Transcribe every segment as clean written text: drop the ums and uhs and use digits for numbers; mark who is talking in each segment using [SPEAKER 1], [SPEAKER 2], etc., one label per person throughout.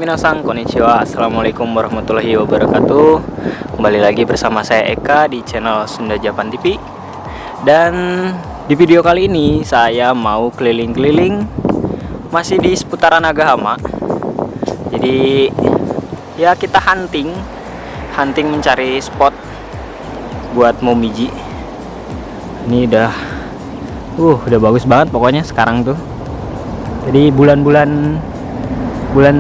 [SPEAKER 1] Minasan, konnichiwa. Assalamualaikum warahmatullahi wabarakatuh. Kembali lagi bersama saya Eka di channel Sunda Japan TV. Dan di video kali ini saya mau keliling-keliling masih di seputaran Nagahama. Jadi ya kita hunting mencari spot buat momiji. Ini udah bagus banget pokoknya sekarang tuh. Jadi bulan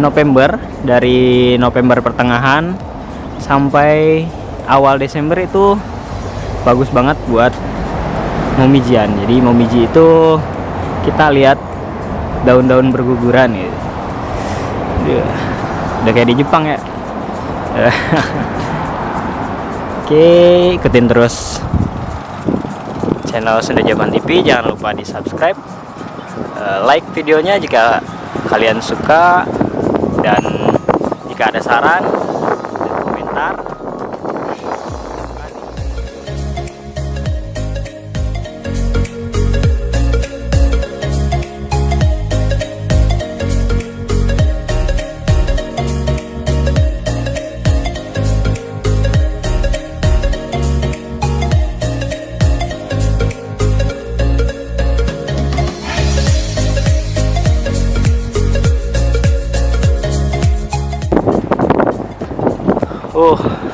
[SPEAKER 1] November, dari November pertengahan sampai awal Desember itu bagus banget buat momijian. Jadi momiji itu kita lihat daun-daun berguguran gitu. Udah kayak di Jepang ya. Oke, ikutin terus channel Sunda Japan TV. Jangan lupa di subscribe, like videonya jika kalian suka, dan jika ada saran dan komentar.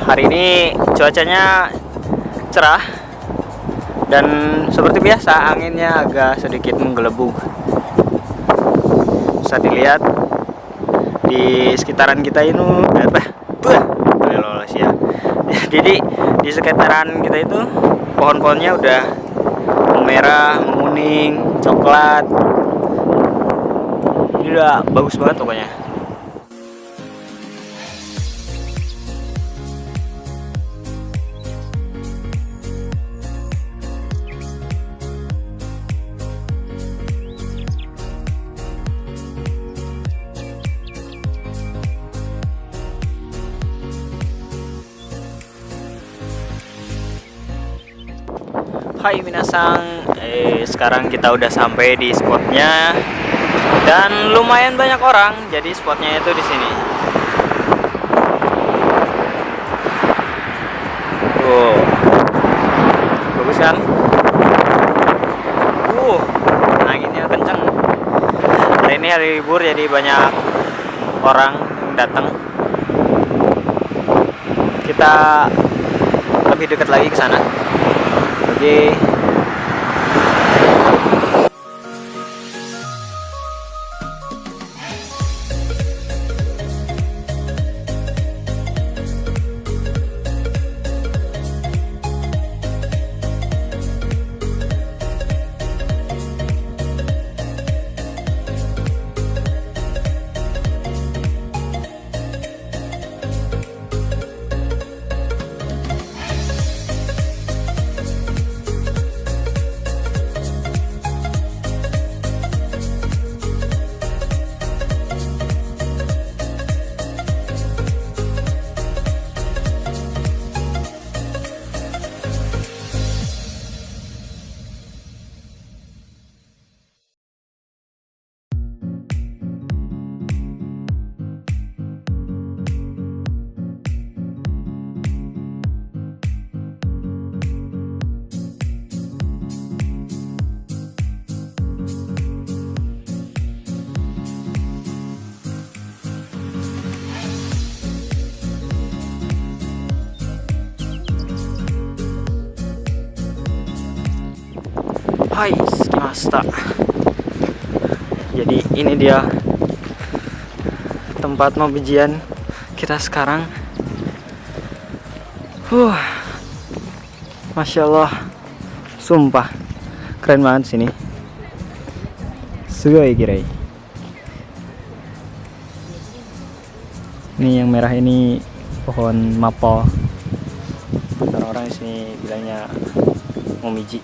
[SPEAKER 1] Hari ini cuacanya cerah dan seperti biasa anginnya agak sedikit menggelembung. Bisa dilihat di sekitaran kita ini ya. Jadi di sekitaran kita itu pohon-pohonnya udah merah, kuning, coklat. Ini udah bagus banget pokoknya. Hai minasan, sekarang kita udah sampai di spotnya dan lumayan banyak orang. Jadi spotnya itu di sini. Bagus kan? Anginnya kenceng. Hari ini hari libur jadi banyak orang yang datang. Kita lebih dekat lagi ke sana. Oke. Hai, skimasta. Jadi ini dia tempat momijian kita sekarang. Masya Allah, sumpah keren banget sini. Sugoi kirai. Ini yang merah ini pohon maple. Orang-orang di sini bilangnya momiji.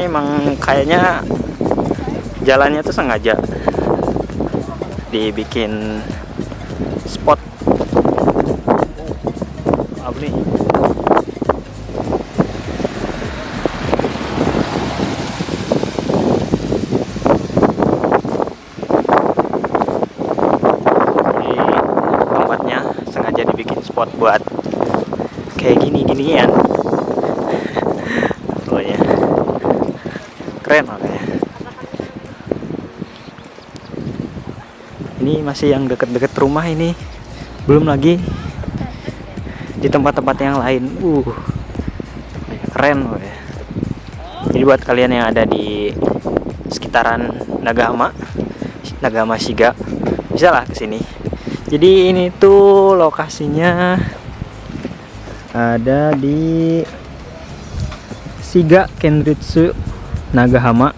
[SPEAKER 1] Ini emang kayaknya jalannya tuh sengaja dibikin spot apa nih. Jadi tempatnya sengaja dibikin spot buat kayak ginian. Pokoknya keren makanya. Ini masih yang deket-deket rumah ini, belum lagi di tempat-tempat yang lain. Keren ya. Jadi buat kalian yang ada di sekitaran Nagahama Shiga, bisa lah kesini. Jadi ini tuh lokasinya ada di Shiga Kenritsu Nagahama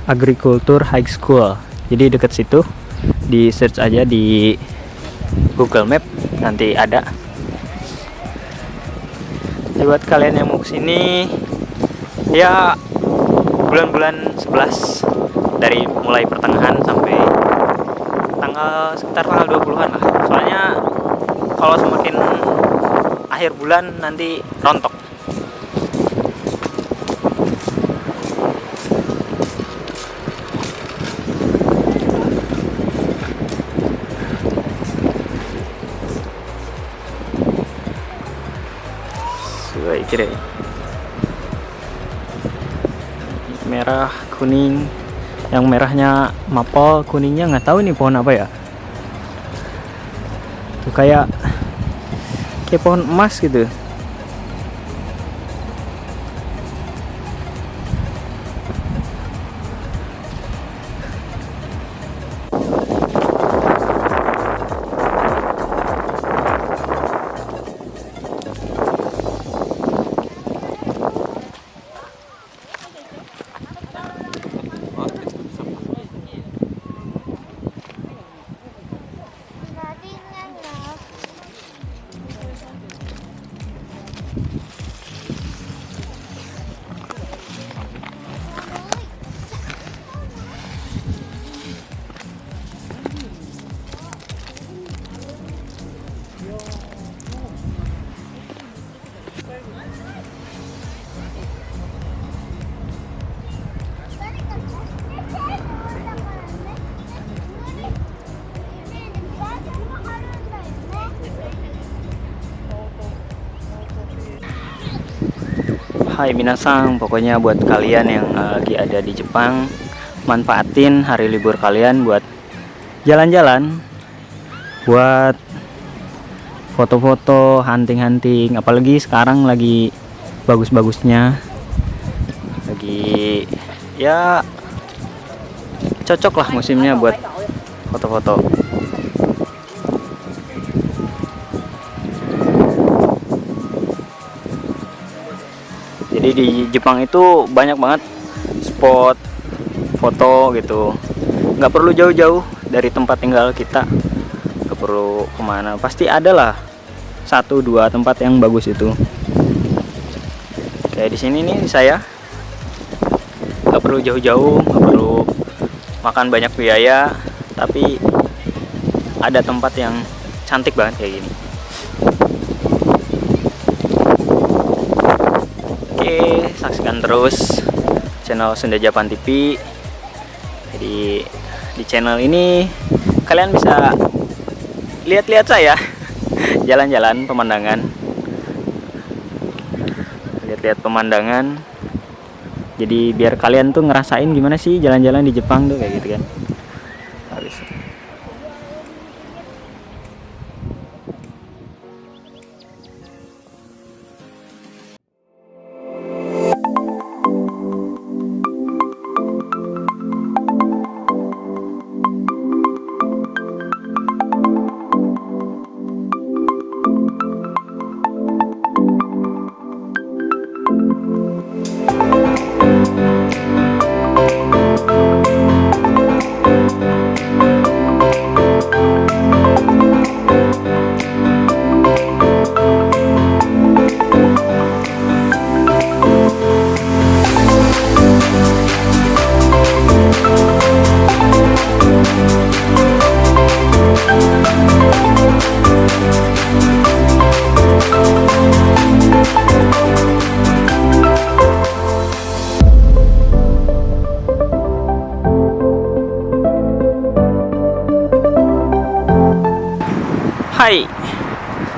[SPEAKER 1] Agriculture High School. Jadi deket situ, di search aja di Google Map nanti ada. Jadi buat kalian yang mau kesini ya bulan-bulan 11 dari mulai pertengahan sampai sekitar tanggal 20-an lah. Soalnya kalau semakin akhir bulan nanti rontok. Kira merah kuning, yang merahnya maple, kuningnya nggak tahu nih pohon apa ya. Tuh kayak pohon emas gitu. Hai minasang, pokoknya buat kalian yang lagi ada di Jepang, manfaatin hari libur kalian buat jalan-jalan, buat foto-foto, hunting-hunting. Apalagi sekarang lagi bagus-bagusnya, lagi ya cocok lah musimnya buat foto-foto. Jadi di Jepang itu banyak banget spot foto gitu, nggak perlu jauh-jauh dari tempat tinggal kita, nggak perlu kemana, pasti ada lah 1-2 tempat yang bagus itu. Kayak di sini nih saya, nggak perlu jauh-jauh, nggak perlu makan banyak biaya, tapi ada tempat yang cantik banget kayak gini. Oke, saksikan terus channel Sunda Japan TV. Jadi di channel ini kalian bisa lihat-lihat saya jalan-jalan pemandangan, lihat-lihat pemandangan. Jadi biar kalian tuh ngerasain gimana sih jalan-jalan di Jepang tuh kayak gitu kan. Habis. Hai,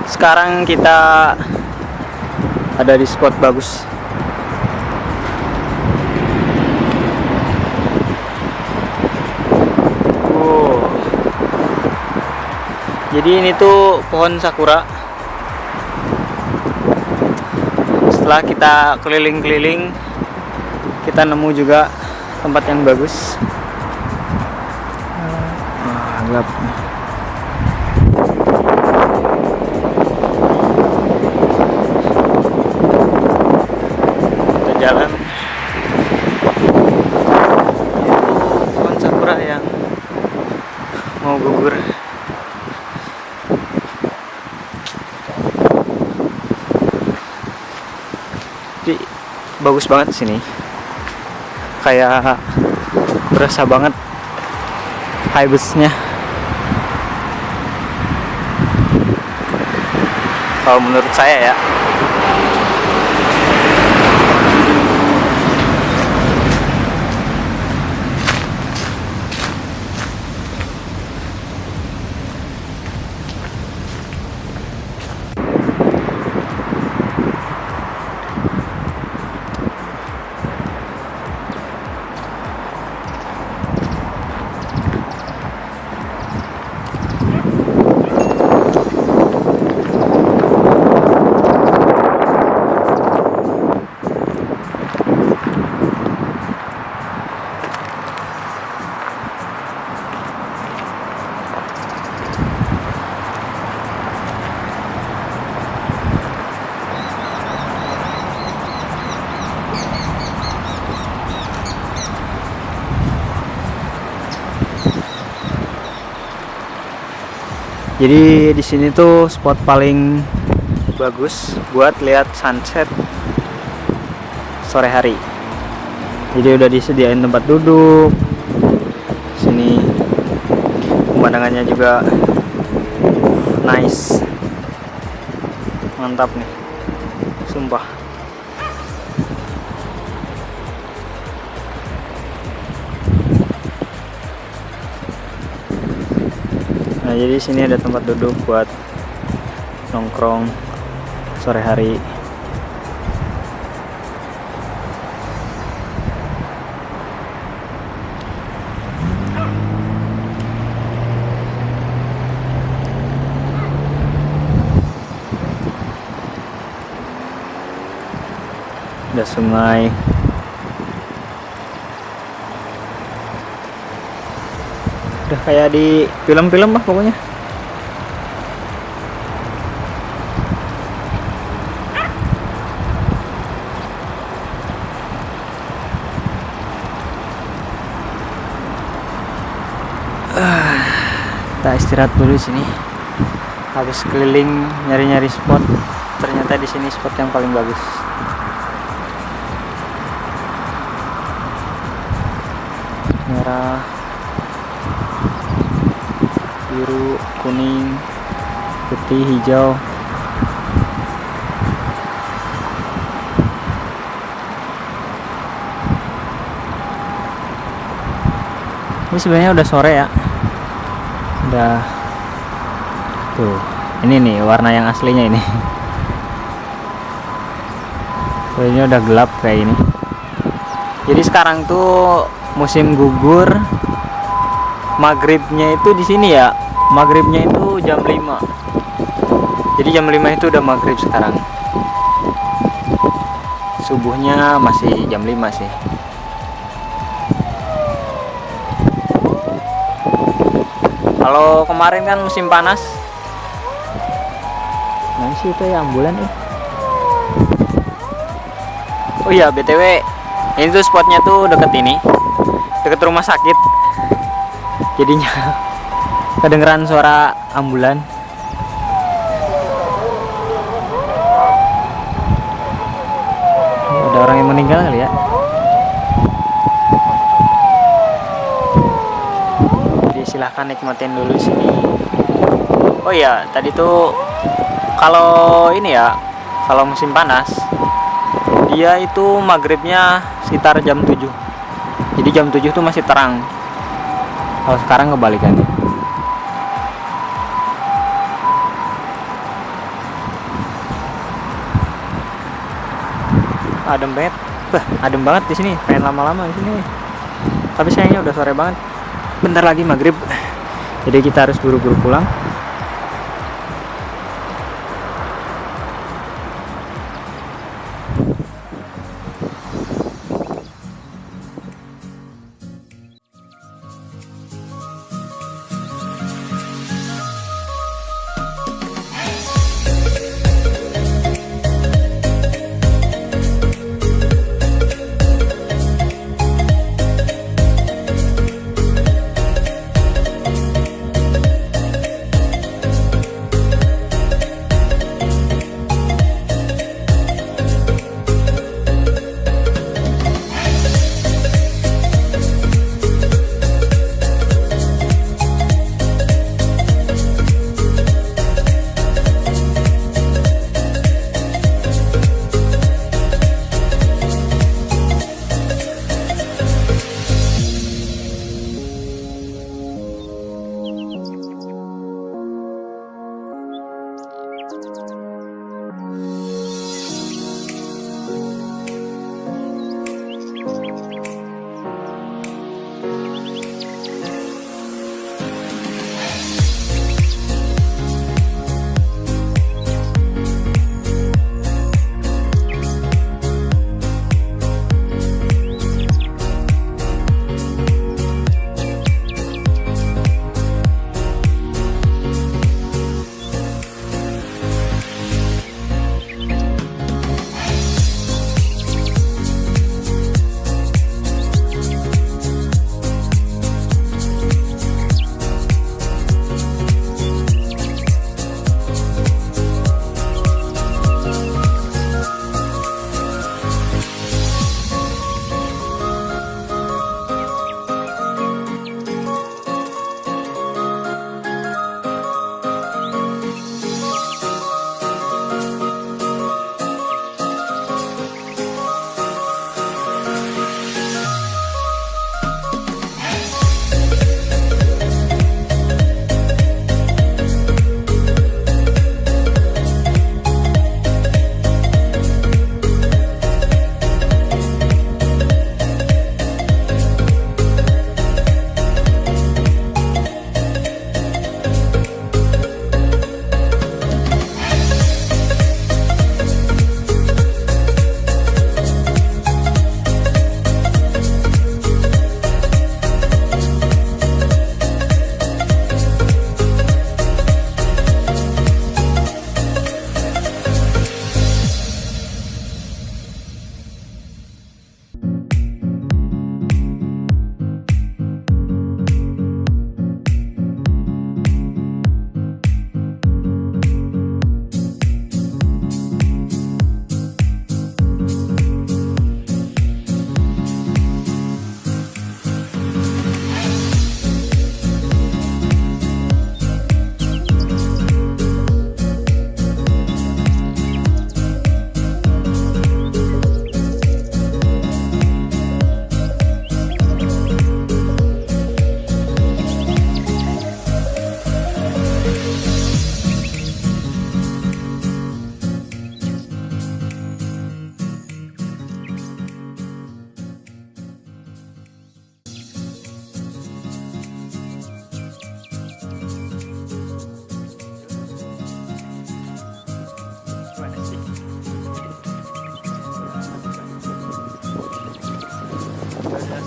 [SPEAKER 1] sekarang kita ada di spot bagus. Jadi ini tuh pohon sakura. Setelah kita keliling-keliling, kita nemu juga tempat yang bagus. Gelap. Kita jalan. Pohon sakura yang mau gugur. Jadi bagus banget sini. Kayak berasa banget vibes-nya. Kalau menurut saya ya. Jadi di sini tuh spot paling bagus buat lihat sunset sore hari. Jadi udah disediain tempat duduk. Sini pemandangannya juga nice. Mantap nih. Sumpah. Nah, jadi sini ada tempat duduk buat nongkrong sore hari. Ada sungai. Udah kayak di film-film lah pokoknya. Kita istirahat dulu di sini. Habis keliling nyari-nyari spot, ternyata di sini spot yang paling bagus. Merah, biru, kuning, putih, hijau. Ini sebenarnya udah sore ya. Udah tuh. Ini nih warna yang aslinya ini. Soalnya udah gelap kayak ini. Jadi sekarang tuh musim gugur. Maghribnya itu di sini ya. Maghribnya itu jam 5. Jadi jam 5 itu udah maghrib sekarang. Subuhnya masih jam 5 sih. Kalau kemarin kan musim panas. Mana sih itu ya ambulan nih? Oh iya, BTW ini tuh spotnya tuh deket ini. Deket rumah sakit. Jadinya kedengeran suara ambulan. Ada orang yang meninggal kali ya. Jadi silahkan nikmatin dulu sini. Oh iya, tadi tuh kalau ini ya, kalau musim panas dia itu maghribnya sekitar jam 7. Jadi jam 7 tuh masih terang. Kalau sekarang kebalikannya. adem banget. Adem banget di sini, pengen lama-lama di sini. Tapi sayangnya udah sore banget. Bentar lagi maghrib. Jadi kita harus buru-buru pulang.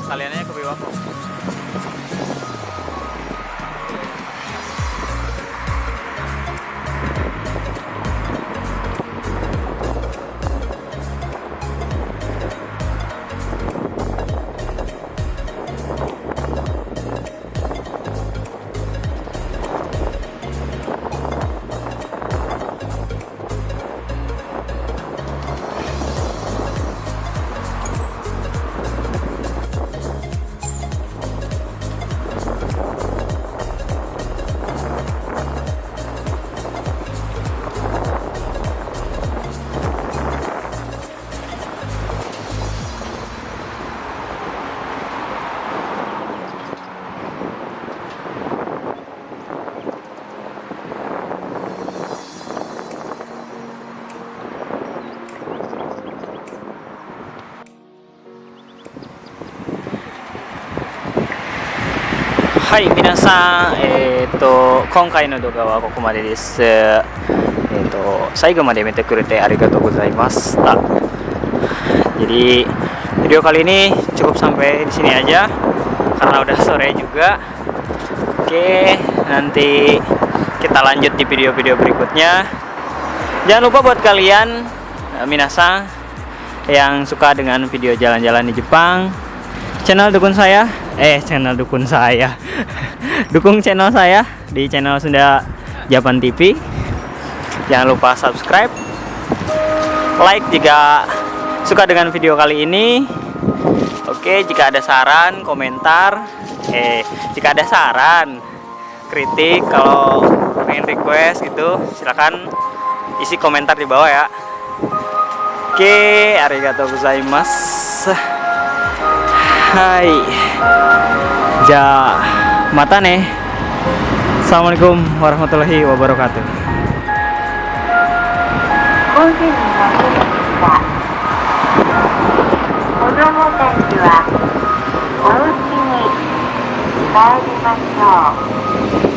[SPEAKER 2] Sekaliannya ke Bewako.
[SPEAKER 1] はい、皆さん、今回の動画はここまでです。最後まで見てくれてありがとうございました。Jadi video kali ini cukup sampai di sini aja karena udah sore juga. Oke, nanti kita lanjut di video-video berikutnya. Jangan lupa buat kalian minasang yang suka dengan video jalan-jalan di Jepang, dukung channel saya di channel Sunda Japan TV. Jangan lupa subscribe, like jika suka dengan video kali ini. Oke, jika ada saran, komentar, jika ada saran, kritik, kalau pengen request gitu, silakan isi komentar di bawah ya. Oke, arigatou gozaimasu. Hai. Mata nih. Assalamualaikum warahmatullahi wabarakatuh.
[SPEAKER 2] 5時になりました。子供たちはお家に帰りましょう。